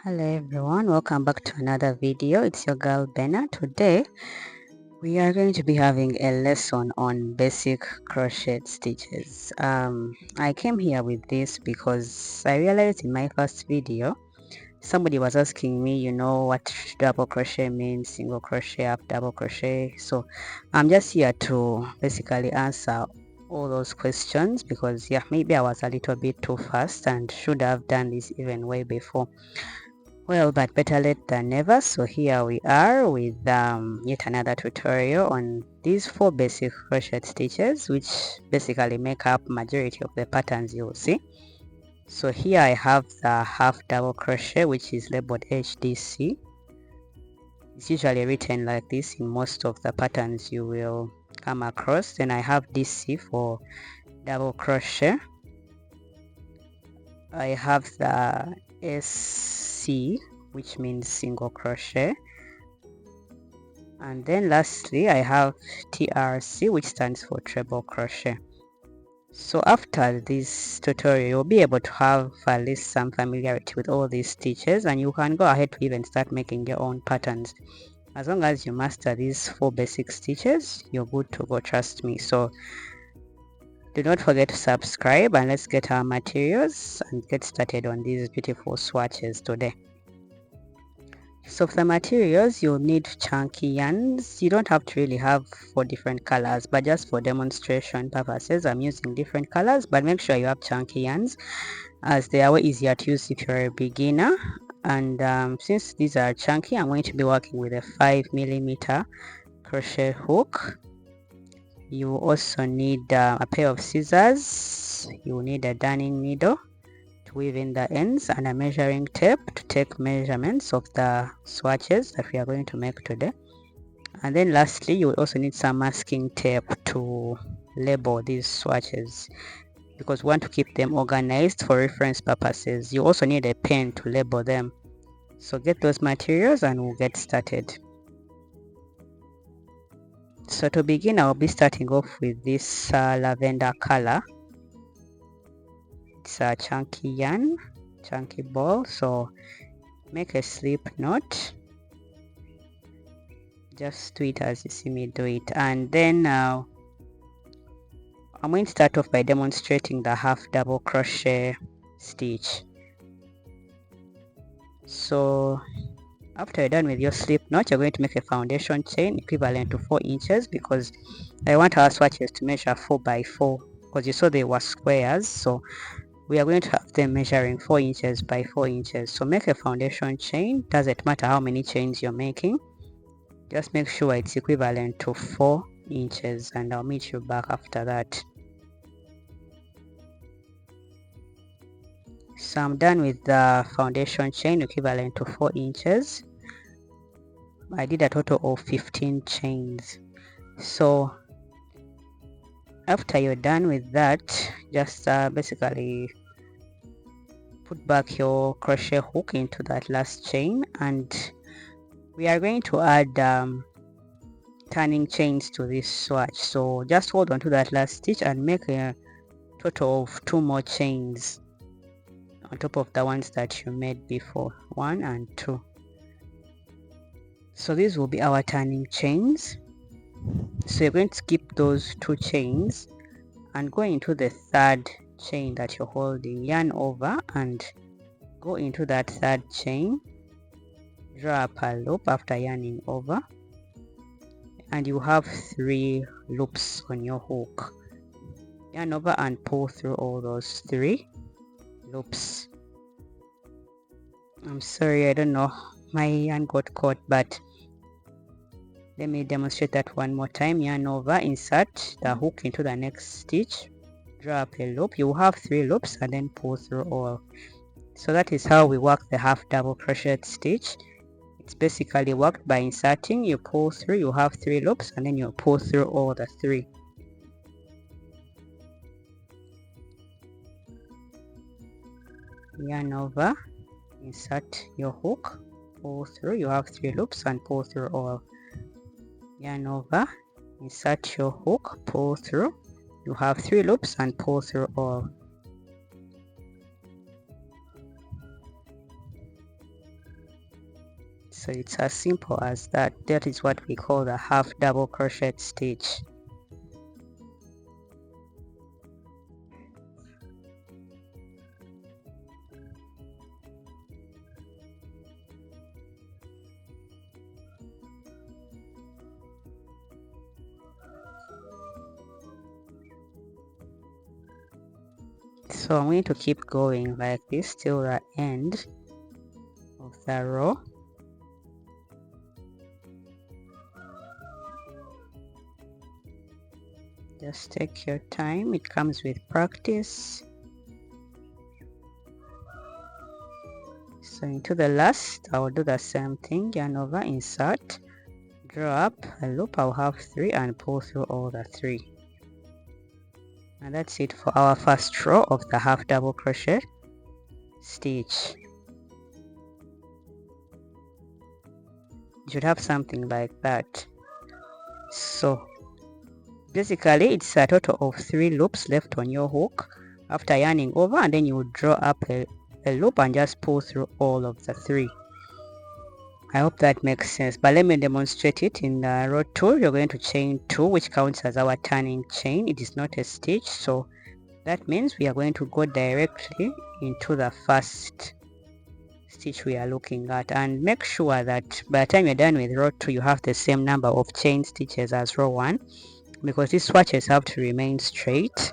Hello everyone, welcome back to another video. It's your girl Berna. Today we are going to be having a lesson on basic crochet stitches. I came here with this because I realized in my first video somebody was asking me, what double crochet means, single crochet, half double crochet. So I'm just here to basically answer all those questions because maybe I was a little bit too fast and should have done this even way before. Well, but better late than never. So here we are with yet another tutorial on these 4 basic crochet stitches, which basically make up majority of the patterns you will see. So here I have the half double crochet, which is labeled HDC. It's usually written like this in most of the patterns you will come across. Then I have DC for double crochet. I have the SC, which means single crochet, and then lastly I have TRC, which stands for treble crochet. So after this tutorial you'll be able to have at least some familiarity with all these stitches, and you can go ahead to even start making your own patterns. As long as you master these 4 basic stitches, you're good to go, trust me. So do not forget to subscribe, and let's get our materials and get started on these beautiful swatches today. So for the materials, you'll need chunky yarns. You don't have to really have 4 different colors, but just for demonstration purposes I'm using different colors, but make sure you have chunky yarns as they are way easier to use if you're a beginner. And since these are chunky, I'm going to be working with a 5mm crochet hook. You also need a pair of scissors. You need a darning needle to weave in the ends, and a measuring tape to take measurements of the swatches that we are going to make today. And then lastly, you will also need some masking tape to label these swatches because we want to keep them organized for reference purposes. You also need a pen to label them. So get those materials and we'll get started. So to begin, I'll be starting off with this lavender color. It's a chunky yarn, chunky ball. So make a slip knot, just do it as you see me do it, and then I'm going to start off by demonstrating the half double crochet stitch. So after you're done with your slip knot, you're going to make a foundation chain equivalent to 4 inches because I want our swatches to measure 4 by 4 because you saw they were squares, so we are going to have them measuring 4 inches by 4 inches. So make a foundation chain. Doesn't matter how many chains you're making, just make sure it's equivalent to 4 inches, and I'll meet you back after that. So I'm done with the foundation chain equivalent to 4 inches. I did a total of 15 chains. So after you're done with that, just basically put back your crochet hook into that last chain, and we are going to add turning chains to this swatch. So just hold on to that last stitch and make a total of 2 more chains on top of the ones that you made before, 1 and 2. So these will be our turning chains. So you're going to skip those 2 chains and go into the 3rd chain that you're holding, yarn over and go into that 3rd chain, draw up a loop after yarning over, and you have 3 loops on your hook. Yarn over and pull through all those 3 loops. I'm sorry, I don't know, my yarn got caught, but let me demonstrate that one more time. Yarn over, insert the hook into the next stitch, draw up a loop. You will have 3 loops and then pull through all. So that is how we work the half double crochet stitch. It's basically worked by inserting, you pull through, you have 3 loops, and then you pull through all the 3. Yarn over, insert your hook, pull through, you have 3 loops and pull through all. Yarn over, insert your hook, pull through, you have 3 loops and pull through all. So it's as simple as that. That is what we call the half double crochet stitch. So I'm going to keep going like this till the end of the row. Just take your time, it comes with practice. So into the last, I will do the same thing, yarn over, insert, draw up a loop. I'll have 3 and pull through all the 3. And that's it for our first row of the half double crochet stitch. You should have something like that. So basically it's a total of 3 loops left on your hook after yarning over, and then you will draw up a loop and just pull through all of the 3. I hope that makes sense, but let me demonstrate it. In row 2 you're going to chain 2, which counts as our turning chain. It is not a stitch, so that means we are going to go directly into the first stitch we are looking at. And make sure that by the time you're done with row 2 you have the same number of chain stitches as row 1, because these swatches have to remain straight.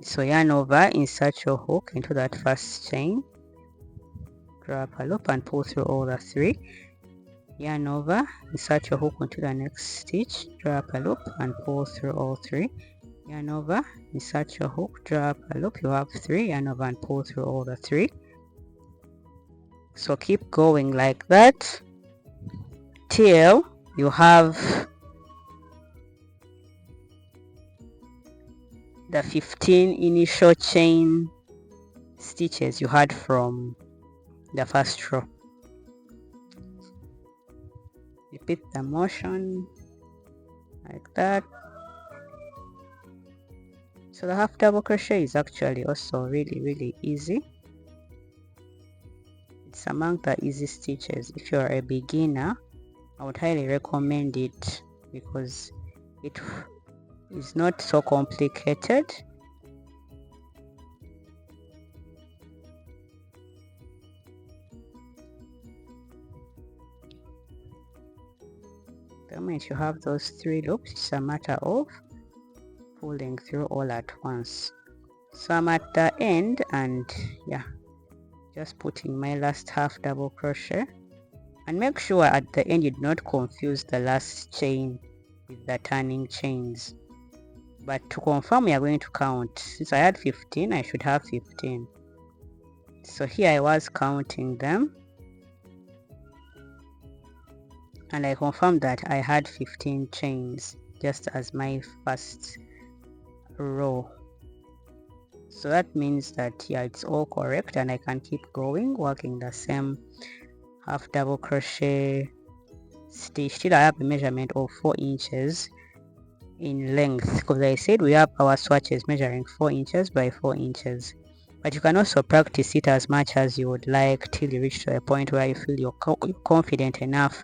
So yarn over, insert your hook into that first chain, draw up a loop and pull through all the 3. Yarn over, insert your hook into the next stitch, draw up a loop and pull through all 3. Yarn over, insert your hook, draw up a loop, you have 3, yarn over and pull through all the 3. So keep going like that till you have the 15 initial chain stitches you had from the first row. Repeat the motion like that. So the half double crochet is actually also really easy. It's among the easy stitches. If you're a beginner, I would highly recommend it because it is not so complicated. The moment you have those 3 loops, it's a matter of pulling through all at once. So I'm at the end, and yeah, just putting my last half double crochet. And make sure at the end you do not confuse the last chain with the turning chains. But to confirm, we are going to count. Since I had 15, I should have 15. So here I was counting them, and I confirmed that I had 15 chains just as my first row. So that means that yeah, it's all correct, and I can keep going working the same half double crochet stitch till I have a measurement of 4 inches in length, because I said we have our swatches measuring 4 inches by 4 inches. But you can also practice it as much as you would like till you reach to a point where you feel you're confident enough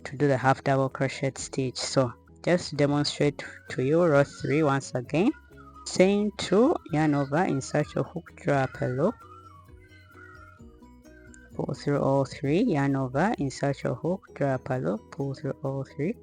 to do the half double crochet stitch. So just to demonstrate to you, row 3 once again, chain 2, yarn over, insert your hook, draw up a loop, pull through all 3, yarn over, insert your hook, draw up a loop, pull through all 3.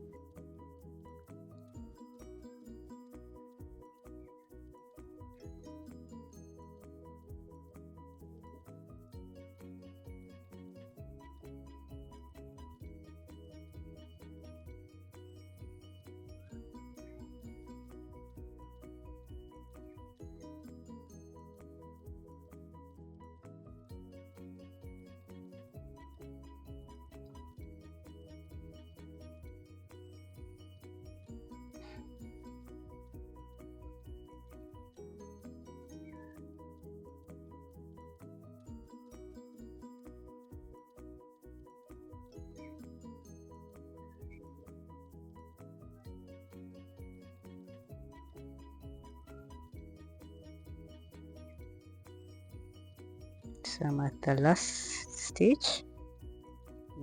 So I'm at the last stitch.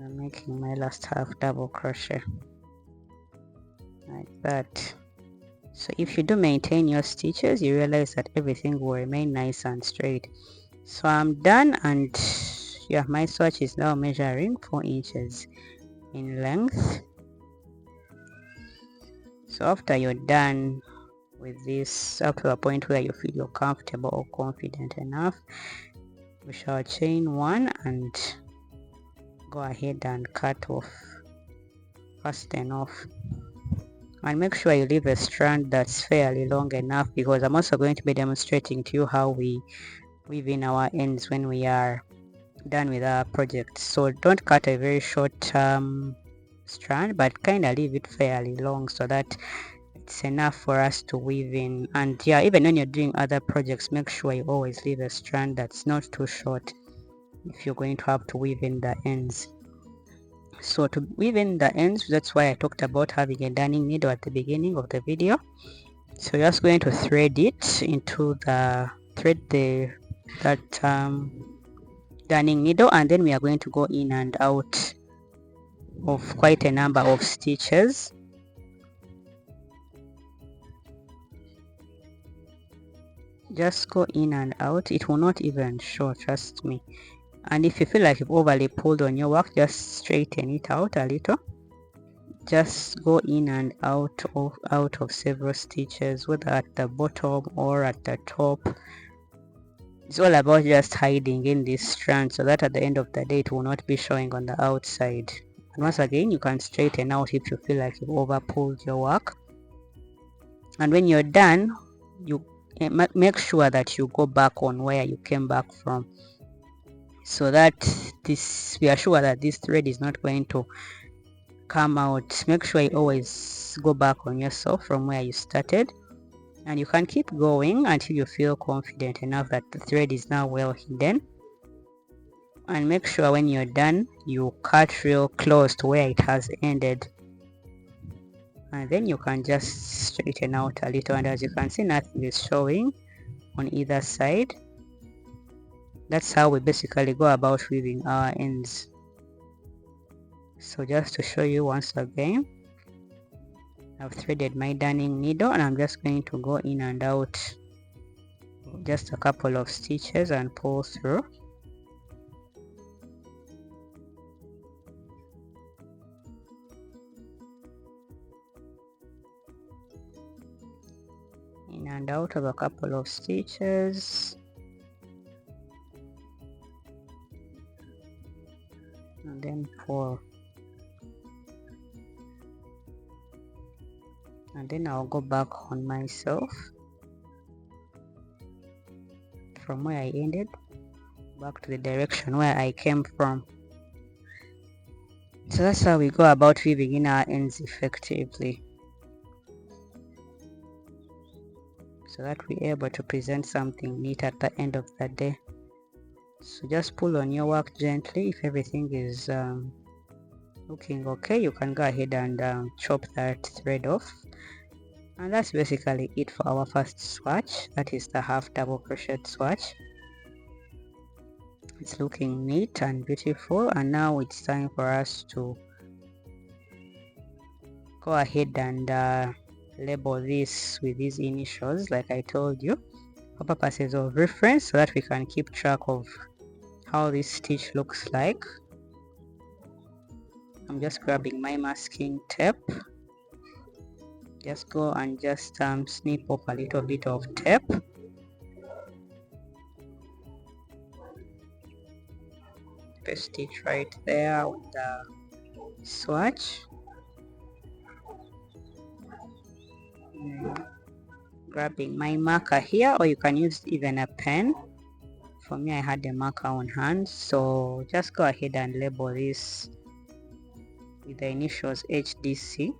I'm making my last half double crochet like that. So if you do maintain your stitches, you realize that everything will remain nice and straight. So I'm done, and yeah, my swatch is now measuring 4 inches in length. So after you're done with this, up to a point where you feel you're comfortable or confident enough, we shall chain 1 and go ahead and cut off, fasten off, and make sure you leave a strand that's fairly long enough, because I'm also going to be demonstrating to you how we weave in our ends when we are done with our project. So don't cut a very short strand, but kind of leave it fairly long so that it's enough for us to weave in. And yeah, even when you're doing other projects, make sure you always leave a strand that's not too short if you're going to have to weave in the ends. So to weave in the ends, that's why I talked about having a darning needle at the beginning of the video. So you're just going to thread it into the darning needle, and then we are going to go in and out of quite a number of stitches. Just go in and out, it will not even show, trust me. And if you feel like you've overly pulled on your work, just straighten it out a little. Just go in and out of several stitches, whether at the bottom or at the top. It's all about just hiding in this strand so that at the end of the day it will not be showing on the outside. And once again, you can straighten out if you feel like you've over pulled your work. And when you're done, you make sure that you go back on where you came back from, so that we are sure that this thread is not going to come out. Make sure you always go back on yourself from where you started, and you can keep going until you feel confident enough that the thread is now well hidden. And make sure when you're done, you cut real close to where it has ended, and then you can just straighten out a little. And as you can see, nothing is showing on either side. That's how we basically go about weaving our ends. So just to show you once again, I've threaded my darning needle, and I'm just going to go in and out just a couple of stitches and pull through. In and out of a couple of stitches, and then pull, and then I'll go back on myself from where I ended back to the direction where I came from. So that's how we go about weaving in our ends effectively, so that we're able to present something neat at the end of the day. So just pull on your work gently. If everything is looking okay, you can go ahead and chop that thread off. And that's basically it for our first swatch. That is the half double crochet swatch. It's looking neat and beautiful, and now it's time for us to go ahead and label this with these initials, like I told you, for purposes of reference, so that we can keep track of how this stitch looks like. I'm just grabbing my masking tape. Just go and just snip off a little bit of tape. Paste it right there with the swatch. Grabbing my marker here, or you can use even a pen. For me, I had a marker on hand, so just go ahead and label this with the initials HDC.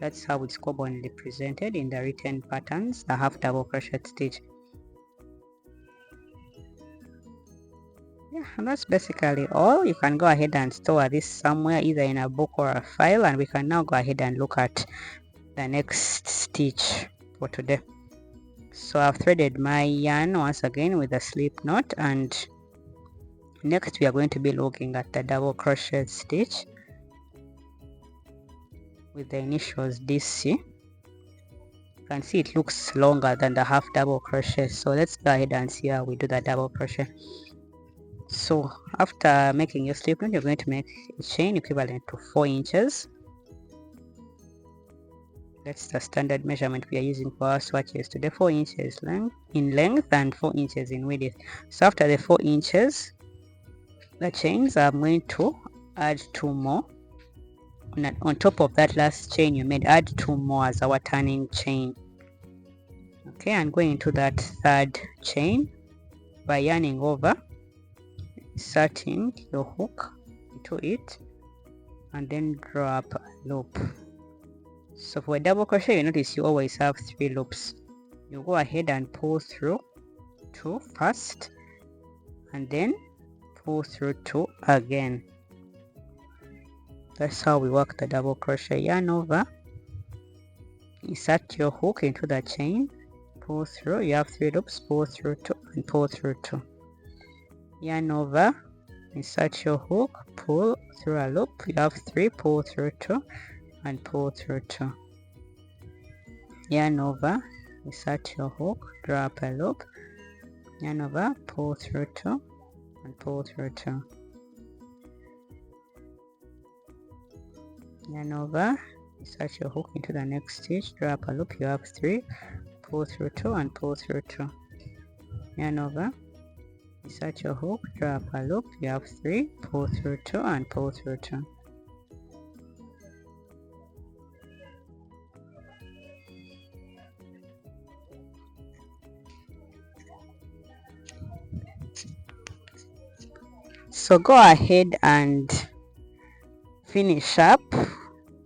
That's how it's commonly presented in the written patterns, the half double crochet stitch. Yeah, and that's basically all. You can go ahead and store this somewhere, either in a book or a file, and we can now go ahead and look at the next stitch for today. So I've threaded my yarn once again with a slip knot, and Next we are going to be looking at the double crochet stitch with the initials DC. You can see it looks longer than the half double crochet, so let's go ahead and see how we do the double crochet. So after making your slip knot, you're going to make a chain equivalent to 4 inches. That's the standard measurement we are using for our swatches today, 4 inches in length and 4 inches in width. So after the 4 inches, the chains, I'm going to add 2 more. On top of that last chain you made, add 2 more as our turning chain. Okay, and going into that third chain by yarning over, inserting your hook into it, and then draw up a loop. So for a double crochet, you notice you always have 3 loops. You go ahead and pull through 2 first, and then pull through 2 again. That's how we work the double crochet. Yarn over, insert your hook into the chain, pull through, you have 3 loops, pull through 2 and pull through 2. Yarn over, insert your hook, pull through a loop, you have 3, pull through 2 and pull through 2. Yarn over, insert your hook, draw up a loop, yarn over, pull through 2 and pull through 2. Yarn over, insert your hook into the next stitch, draw up a loop, you have 3, pull through 2 and pull through 2. Yarn over, insert your hook, draw up a loop, you have 3, pull through 2 and pull through 2. So go ahead and finish up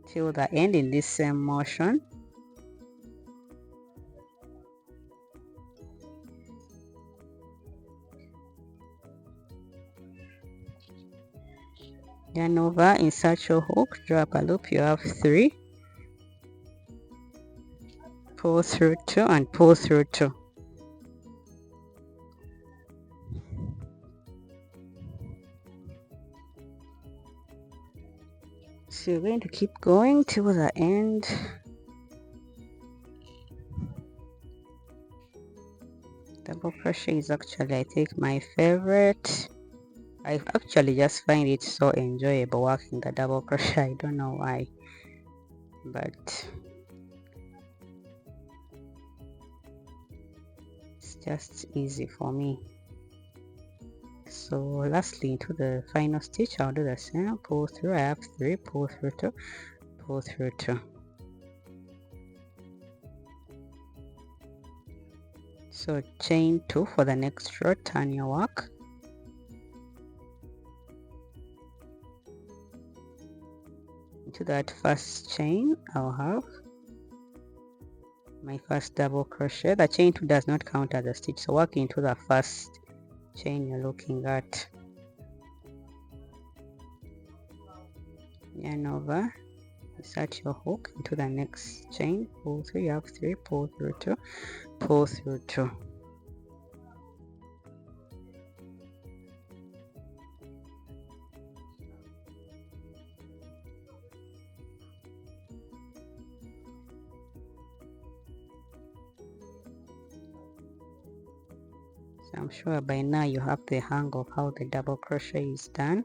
till the end in this same motion. Yarn over, insert your hook, draw up a loop, you have 3, pull through 2 and pull through 2. So you're going to keep going till the end. Double crochet is actually, I think, my favorite. I actually just find it so enjoyable working the double crochet. I don't know why, but it's just easy for me. So lastly, into the final stitch, I'll do the same. Pull through, I have 3, pull through 2, pull through 2. So chain 2 for the next row, turn your work. Into that first chain, I'll have my first double crochet. The chain 2 does not count as a stitch, so work into the first chain you're looking at. Yarn over, insert your hook into the next chain, pull through, you have 3, pull through 2, pull through 2. So I'm sure by now you have the hang of how the double crochet is done.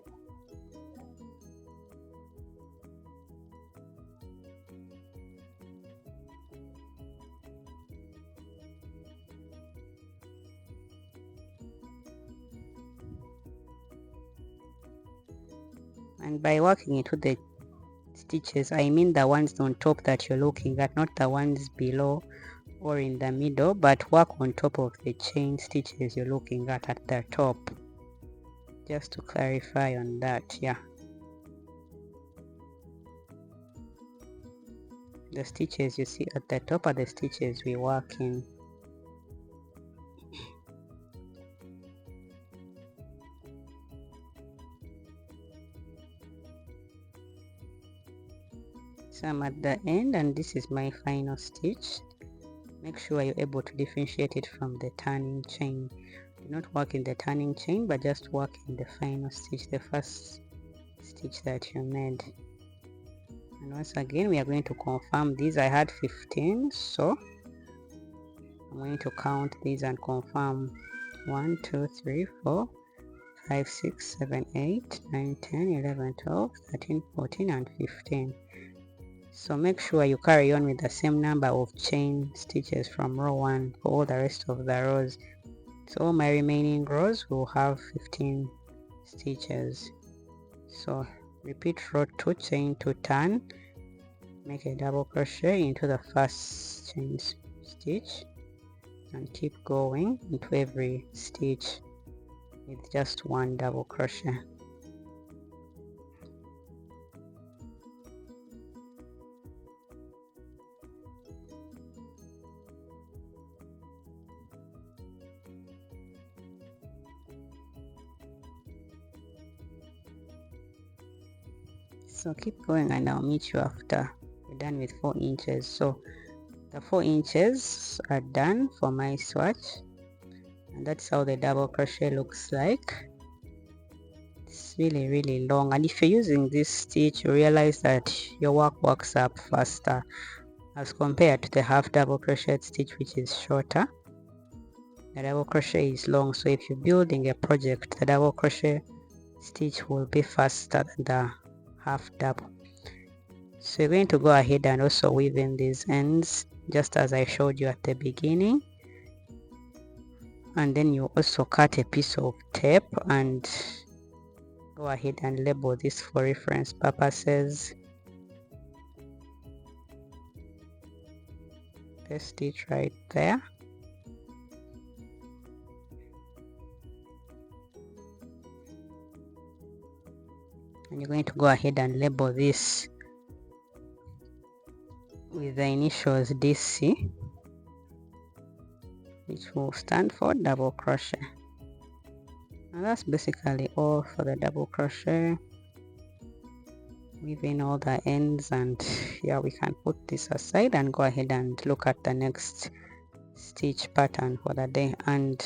And by working into the stitches, I mean the ones on top that you're looking at, not the ones below or in the middle, but work on top of the chain stitches you're looking at the top, just to clarify on that. Yeah, the stitches you see at the top are the stitches we work in. So I'm at the end and this is my final stitch. Make sure you're able to differentiate it from the turning chain. The not work in the turning chain, but just work in the final stitch, the first stitch that you made. And once again we are going to confirm these. I had 15, so I'm going to count these and confirm. 1 2 3 4 5 6 7 8 9 10 11 12 13 14 and 15. So make sure you carry on with the same number of chain stitches from row 1 for all the rest of the rows. So all my remaining rows will have 15 stitches. So repeat row 2, chain 2, turn, make a double crochet into the first chain stitch and keep going into every stitch with just 1 double crochet. So keep going and I'll meet you after you're done with 4 inches. So the 4 inches are done for my swatch, and that's how the double crochet looks like. It's really long, and if you're using this stitch you realize that your work works up faster as compared to the half double crochet stitch, which is shorter. The double crochet is long, so if you're building a project, the double crochet stitch will be faster than the half double. So you're going to go ahead and also weave in these ends just as I showed you at the beginning, and then you also cut a piece of tape and go ahead and label this for reference purposes. Paste it right there. And you're going to go ahead and label this with the initials DC, which will stand for double crochet. And that's basically all for the double crochet. Weave in all the ends, and yeah, we can put this aside and go ahead and look at the next stitch pattern for the day. And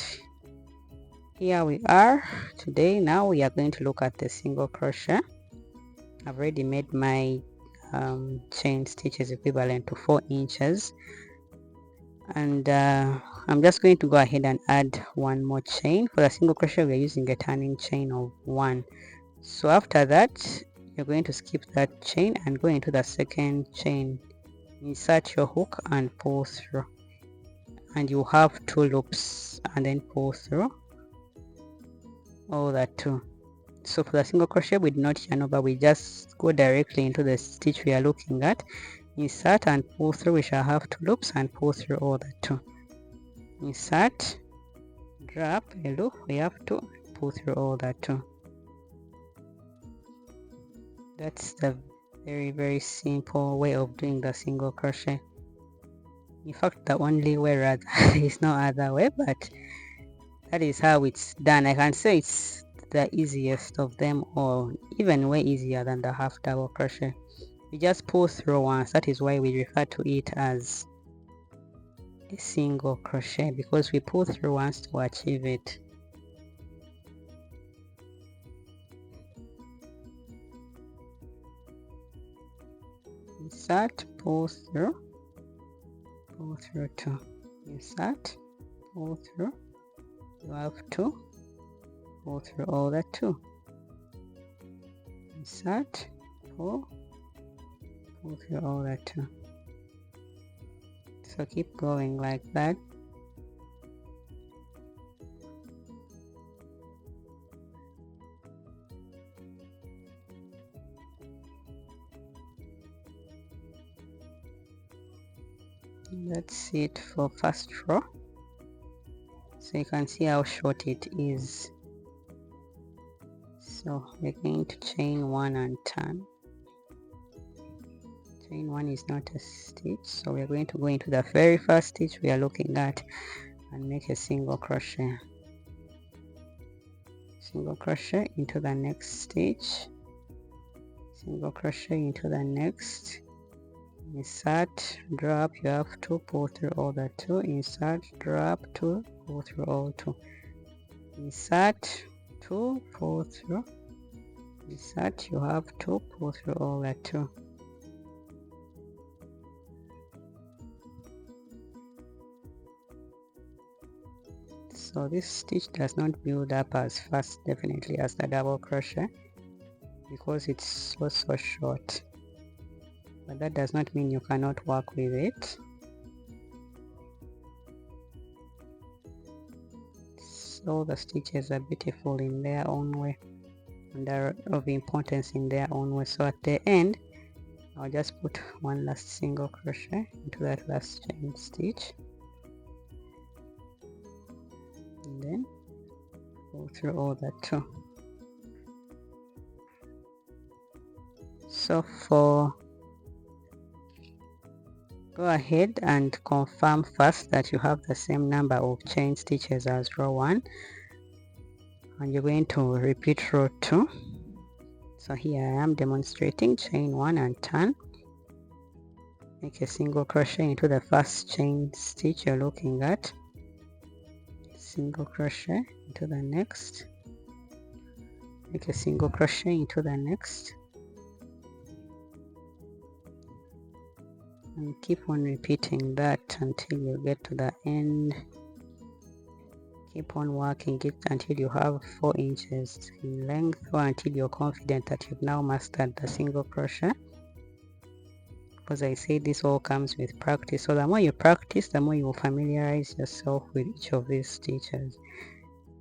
here we are today. Now we are going to look at the single crochet. I've already made my chain stitches equivalent to 4 inches, and I'm just going to go ahead and add 1 more chain. For the single crochet we're using a turning chain of 1. So after that you're going to skip that chain and go into the second chain, insert your hook and pull through, and you have 2 loops, and then pull through all that 2. So for the single crochet we do not yarn over, we just go directly into the stitch we are looking at, insert and pull through. We shall have 2 loops and pull through all the 2. Insert, drop a loop, we have to pull through all the 2. That's the very simple way of doing the single crochet. In fact, the only way, rather. There is no other way, but that is how it's done. I can say it's the easiest of them, or even way easier than the half double crochet. We just pull through once. That is why we refer to it as a single crochet, because we pull through once to achieve it. Insert, pull through 2. Insert, pull through, you have 2, pull through all the 2. Insert, pull through all the 2. So keep going like that. That's it for first row. So you can see how short it is. So we're going to chain 1 and turn. Chain 1 is not a stitch, so we're going to go into the very first stitch we are looking at and make a single crochet. Single crochet into the next stitch, single crochet into the next, insert, drop, you have to pull through all the 2, insert, drop, 2, pull through all 2. insert 2, pull through, insert, you have 2, pull through all the 2. So this stitch does not build up as fast definitely as the double crochet because it's so short, but that does not mean you cannot work with it. So the stitches are beautiful in their own way and are of importance in their own way. So at the end I'll just put one last single crochet into that last chain stitch and then go through all the 2. So go ahead and confirm first that you have the same number of chain stitches as row 1, and you're going to repeat row 2. So here I am demonstrating chain 1 and turn, make a single crochet into the first chain stitch you're looking at, single crochet into the next, make a single crochet into the next, and keep on repeating that until you get to the end. Keep on working it until you have 4 inches in length, or until you're confident that you've now mastered the single crochet, because I say this all comes with practice. So the more you practice, the more you will familiarize yourself with each of these stitches.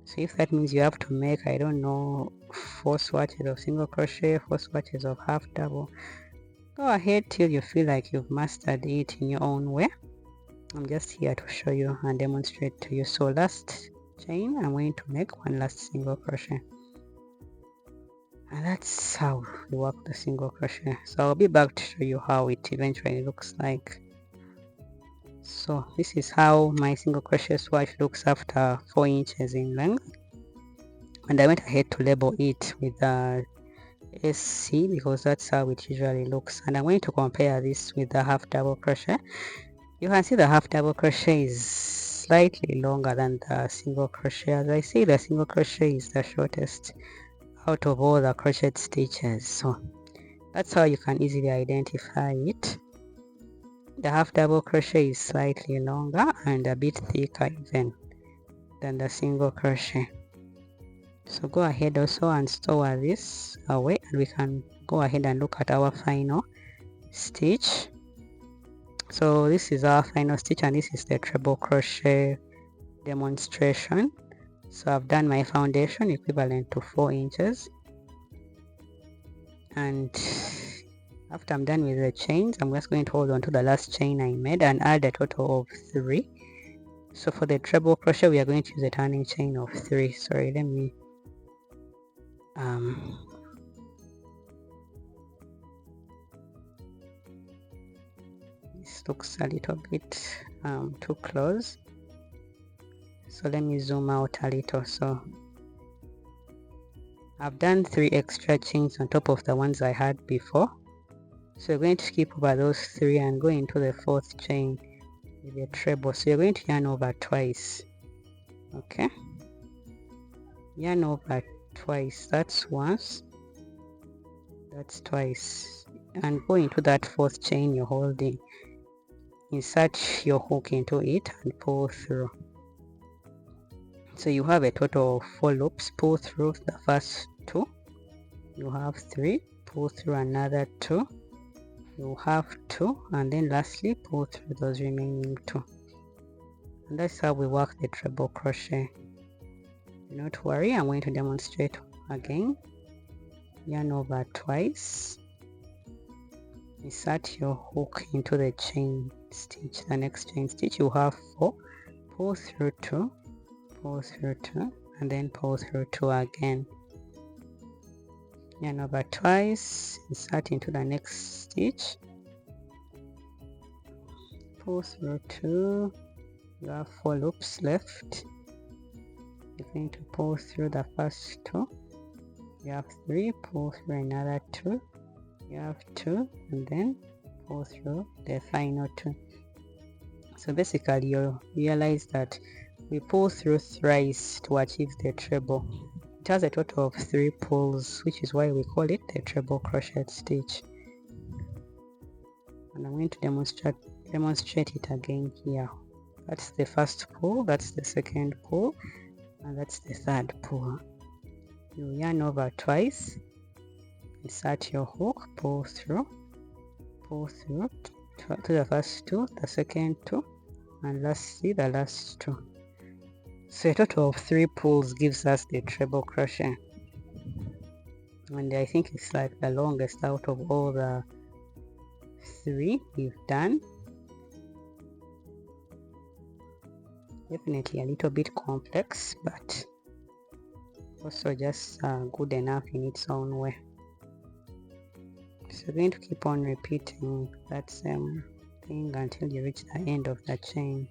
So if that means you have to make, I don't know, 4 swatches of single crochet, 4 swatches of half double, go ahead till you feel like you've mastered it in your own way. I'm just here to show you and demonstrate to you. So last chain, I'm going to make one last single crochet, and that's how we work the single crochet. So I'll be back to show you how it eventually looks like. So this is how my single crochet swatch looks after 4 inches in length, and I went ahead to label it with SC because that's how it usually looks. And I'm going to compare this with the half double crochet. You can see the half double crochet is slightly longer than the single crochet. As I say, the single crochet is the shortest out of all the crochet stitches, so that's how you can easily identify it. The half double crochet is slightly longer and a bit thicker even than the single crochet. So go ahead also and store this away, and we can go ahead and look at our final stitch. So this is our final stitch, and this is the treble crochet demonstration. So I've done my foundation equivalent to 4 inches, and after I'm done with the chains, I'm just going to hold on to the last chain I made and add a total of 3. So for the treble crochet, we are going to use a turning chain of 3. Sorry, let me this looks a little bit too close, so let me zoom out a little. So I've done 3 extra chains on top of the ones I had before, so you're going to skip over those 3 and go into the 4th chain with the treble. So you're going to yarn over twice. Okay, yarn over twice, that's once, that's twice, and go into that 4th chain you're holding, insert your hook into it and pull through. So you have a total of 4 loops. Pull through the first 2, you have 3, pull through another 2, you have 2, and then lastly pull through those remaining 2. And that's how we work the treble crochet. Do not worry, I'm going to demonstrate again. Yarn over twice, insert your hook into the chain stitch, the next chain stitch. You have 4, pull through 2, pull through 2, and then pull through 2 again. Yarn over twice, insert into the next stitch, pull through 2, you have 4 loops left. You're going to pull through the first 2, you have 3, pull through another 2, you have 2, and then pull through the final 2. So basically you'll realize that we pull through thrice to achieve the treble. It has a total of 3 pulls, which is why we call it the treble crochet stitch. And I'm going to demonstrate it again here. That's the first pull, that's the second pull, and that's the third pull. You yarn over twice, insert your hook, pull through to the first 2, the second 2, and lastly the last 2. So a total of 3 pulls gives us the treble crochet, and I think it's like the longest out of all the 3 we've done. Definitely a little bit complex, but also just good enough in its own way. So you're going to keep on repeating that same thing until you reach the end of the chain.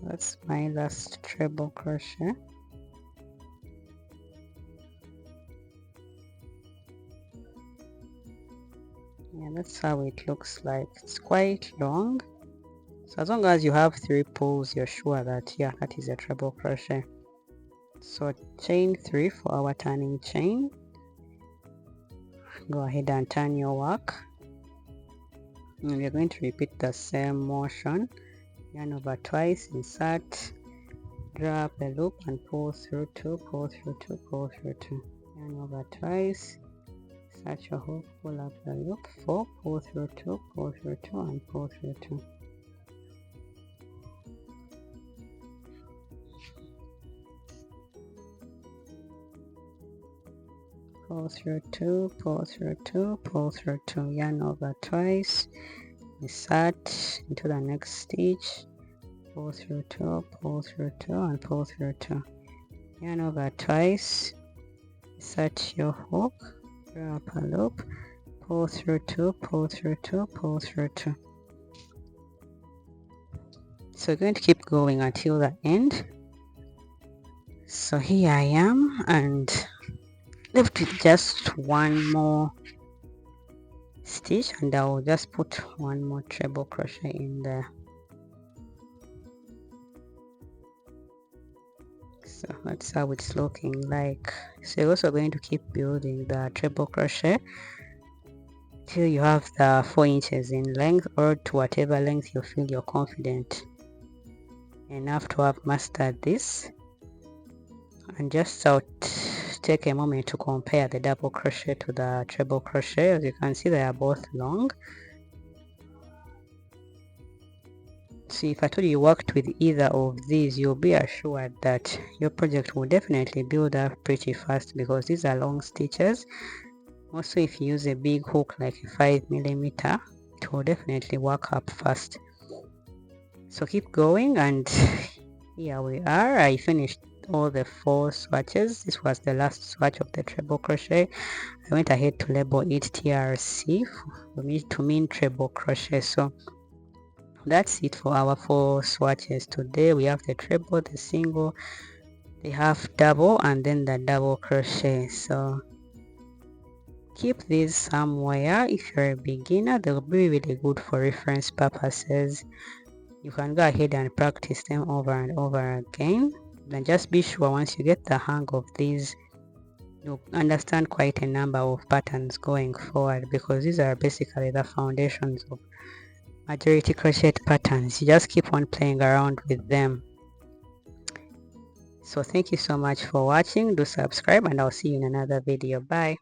That's my last treble crochet. Yeah, that's how it looks like. It's quite long, so as long as you have 3 pulls, you're sure that that is a treble crochet. So chain 3 for our turning chain. Go ahead and turn your work, and we're going to repeat the same motion. Yarn over twice, insert, draw up a loop and pull through 2, pull through 2, pull through 2. Yarn over twice, insert your hook, pull up the loop, 4, pull through 2, pull through 2, and pull through 2. Pull through 2, pull through 2, pull through 2. Yarn over twice, insert into the next stitch, pull through 2, pull through 2, and pull through 2. Yarn over twice, insert your hook, draw up a loop, pull through 2, pull through 2, pull through 2. So we're going to keep going until the end. So here I am, and left with just one more stitch, and I will just put one more treble crochet in there. So that's how it's looking like. So you're also going to keep building the treble crochet till you have the 4 inches in length, or to whatever length you feel you're confident enough to have mastered this. And just take a moment to compare the double crochet to the treble crochet. As you can see, they are both long. So if I told you worked with either of these, you'll be assured that your project will definitely build up pretty fast, because these are long stitches. Also, if you use a big hook like a 5mm, it will definitely work up fast. So keep going, and here we are. I finished all the 4 swatches. This was the last swatch of the treble crochet. I went ahead to label it TRC for me to mean treble crochet. So that's it for our 4 swatches today. We have the treble, the single, the half double, and then the double crochet. So keep these somewhere. If you're a beginner, they'll be really good for reference purposes. You can go ahead and practice them over and over again. Then just be sure once you get the hang of these, you'll understand quite a number of patterns going forward, because these are basically the foundations of majority crochet patterns. You just keep on playing around with them. So thank you so much for watching. Do subscribe, and I'll see you in another video. Bye.